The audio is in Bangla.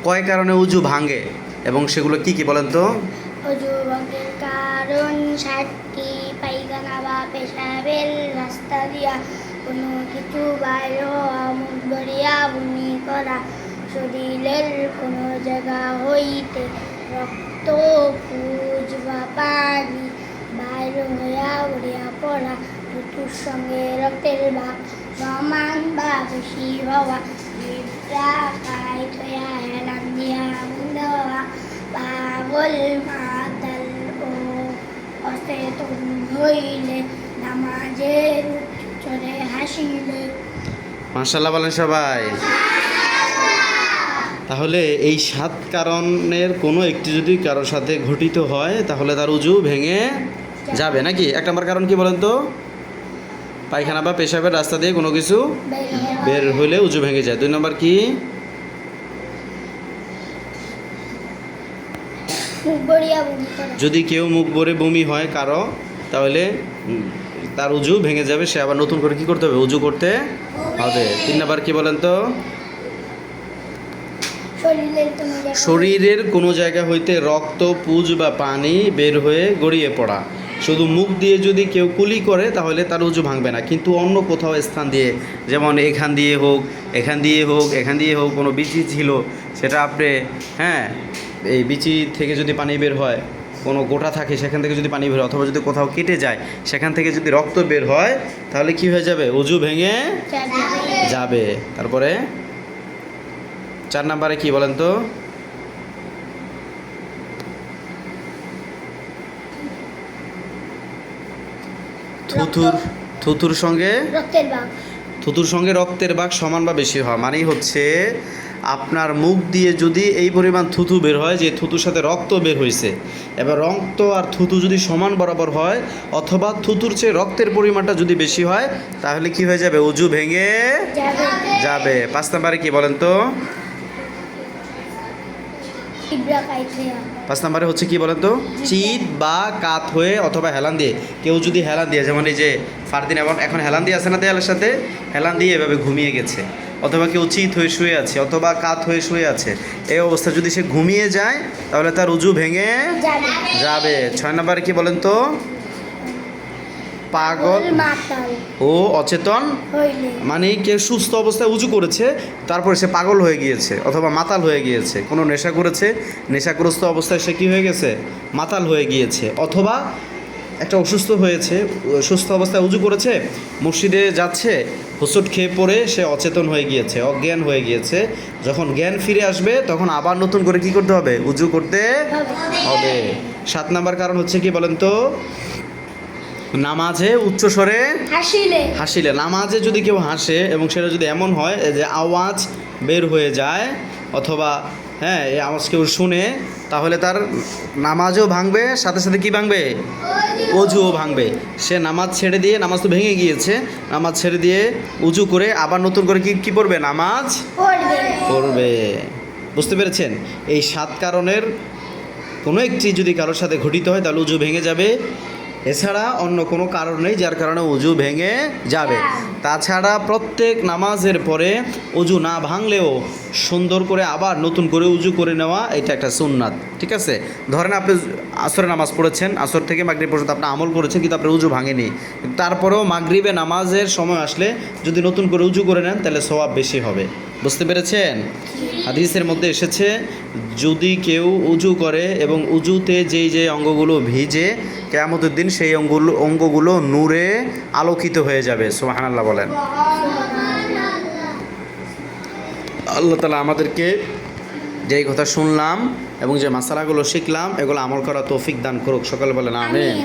কয় কারণে উজু ভাঙে এবং সেগুলো কি কি বলেন তো? অজু ভঙ্গের কারণ 7টি। পায়খানা বা পেশাবের রাস্তা দিয়া কোনো কিছু বাইর হওয়া, মুখ ভরিয়া বমি করা, শরীরের কোনো জায়গা হইতে রক্ত, পুজ বা পানি বাইর হইয়া উড়িয়া পড়া, ঋতুর সঙ্গে রক্তের ভাগ সমান বা বেশি হওয়া, জিভটা কাইট হইয়া হেলান দিয়া বন্ধ হওয়া, পাগল মাতাল ও অচেতন হইলে, নামাজের চলে হাসিলে। মাশাআল্লাহ বলেন সবাই। তাহলে এই 7 কারণের কোনো একটি যদি কারোর সাথে ঘটিত হয় তাহলে তার উজু ভেঙে যাবে নাকি? 1 নম্বর কারণ কি বলেন তো? পায়খানা বা পেশাবের রাস্তা দিয়ে কোনো কিছু বের হইলে উজু ভেঙে যায়। 2 নম্বর কি? মুখ ভরিয়া বমি করা। যদি কেউ মুখ ভরে বমি হয় কারো, তাহলে তার উজু ভেঙে যাবে, সে আবার নতুন করে কি করতে হবে? উজু করতে হবে। 3 নম্বর কি বলেন তো? শরীরের কোনো জায়গা হইতে রক্ত, পুজ বা পানি বের হয়ে গড়িয়ে পড়া। শুধু মুখ দিয়ে যদি কেউ কুলি করে তাহলে তার উজু ভাঙবে না, কিন্তু অন্য কোথাও স্থান দিয়ে, যেমন এখান দিয়ে হোক, এখান দিয়ে হোক, এখান দিয়ে হোক, কোনো বিচি ছিল সেটা আপনি, হ্যাঁ, এই বিচি থেকে যদি পানি বের হয়, কোনো গোটা থাকে সেখান থেকে যদি পানি বের হয়, অথবা যদি কোথাও কেটে যায় সেখান থেকে যদি রক্ত বের হয় তাহলে কি হয়ে যাবে? উজু ভেঙে যাবে। তারপরে 4 নম্বরে কি বলেন তো? থুতুর সঙ্গে রক্তের ভাগ সমান বা বেশি হয়। মানেই হচ্ছে আপনার মুখ দিয়ে যদি এই পরিমাণ থুতু বের হয় যে থুতুর সাথে রক্ত বের হয়েছে, এবার রক্ত আর থুতু যদি সমান বরাবর হয় অথবা থুতুর চেয়ে রক্তের পরিমাণটা যদি বেশি হয় তাহলে কি হয়ে যাবে? উজু ভেঙে যাবে। 5 নম্বরে কি বলেন তো? 5 নম্বরে হচ্ছে কি বলেন তো? চিত বা কাত হয়ে অথবা হেলান দিয়ে, কেউ যদি হেলান দিয়ে, যেমন এই যে ফারদিন এখন হেলান দিয়ে আছে না দেয়ালের সাথে, হেলান দিয়ে এভাবে ঘুমিয়ে গেছে, অথবা কেউ চিত হয়ে শুয়ে আছে অথবা কাত হয়ে শুয়ে আছে, এই অবস্থা যদি সে ঘুমিয়ে যায় তাহলে তার উজু ভেঙে যাবে। 6 নম্বরে কি বলেন তো? পাগল ও অচেতন, মানে কেউ সুস্থ অবস্থায় উজু করেছে তারপরে সে পাগল হয়ে গিয়েছে অথবা মাতাল হয়ে গিয়েছে, কোনো নেশা করেছে, নেশাগ্রস্ত অবস্থায় সে কী হয়ে গেছে? মাতাল হয়ে গিয়েছে, অথবা একটা অসুস্থ হয়েছে, সুস্থ অবস্থায় উজু করেছে, মসজিদে যাচ্ছে, হোঁচট খেয়ে পড়ে সে অচেতন হয়ে গিয়েছে, অজ্ঞান হয়ে গিয়েছে। যখন জ্ঞান ফিরে আসবে তখন আবার নতুন করে কি করতে হবে? উজু করতে হবে। 7 নম্বর কারণ হচ্ছে কি বলেন তো? নামাজে উচ্চস্বরে হাসিলে। নামাজে যদি কেউ হাসে এবং সেটা যদি এমন হয় যে আওয়াজ বের হয়ে যায় অথবা হ্যাঁ এই আওয়াজ কেউ শুনে, তাহলে তার নামাজও ভাঙবে, সাথে সাথে কি ভাঙবে? অজুও ভাঙবে। সে নামাজ ছেড়ে দিয়ে, নামাজ তো ভেঙে গিয়েছে, নামাজ ছেড়ে দিয়ে উজু করে আবার নতুন করে কি পড়বে? নামাজ পড়বে। বুঝতে পেরেছেন? এই 7 কারণের কোনো একটি যদি কারোর সাথে ঘটিত হয় তাহলে উজু ভেঙে যাবে। এছাড়া অন্য কোনো কারণ নেই যার কারণে উজু ভেঙে যাবে। তাছাড়া প্রত্যেক নামাজের পরে উজু না ভাঙলেও সুন্দর করে আবার নতুন করে উজু করে নেওয়া, এটা একটা সুন্নাত। ঠিক আছে? ধরেন আপনি আসরের নামাজ পড়েছেন, আসর থেকে মাগরিব পর্যন্ত আপনি আমল করেছেন, কিন্তু আপনার উজু ভাঙেনি, তারপরেও মাগরিবে নামাজের সময় আসলে যদি নতুন করে উজু করে নেন তাহলে সওয়াব বেশি হবে। বুঝতে পেরেছেন? হাদিসের মধ্যে এসেছে যদি কেউ উজু করে এবং উজুতে যে অঙ্গগুলো ভিজে, কিয়ামতের দিন সেই অঙ্গগুলো নূরে আলোকিত হয়ে যাবে। সুবহানাল্লাহ বলেন। আল্লাহ তাআলা আমাদেরকে যেই কথা শুনলাম এবং যে মাসালাগুলো শিখলাম এগুলো আমল করা তৌফিক দান করুক। সকলে বলেন আমিন।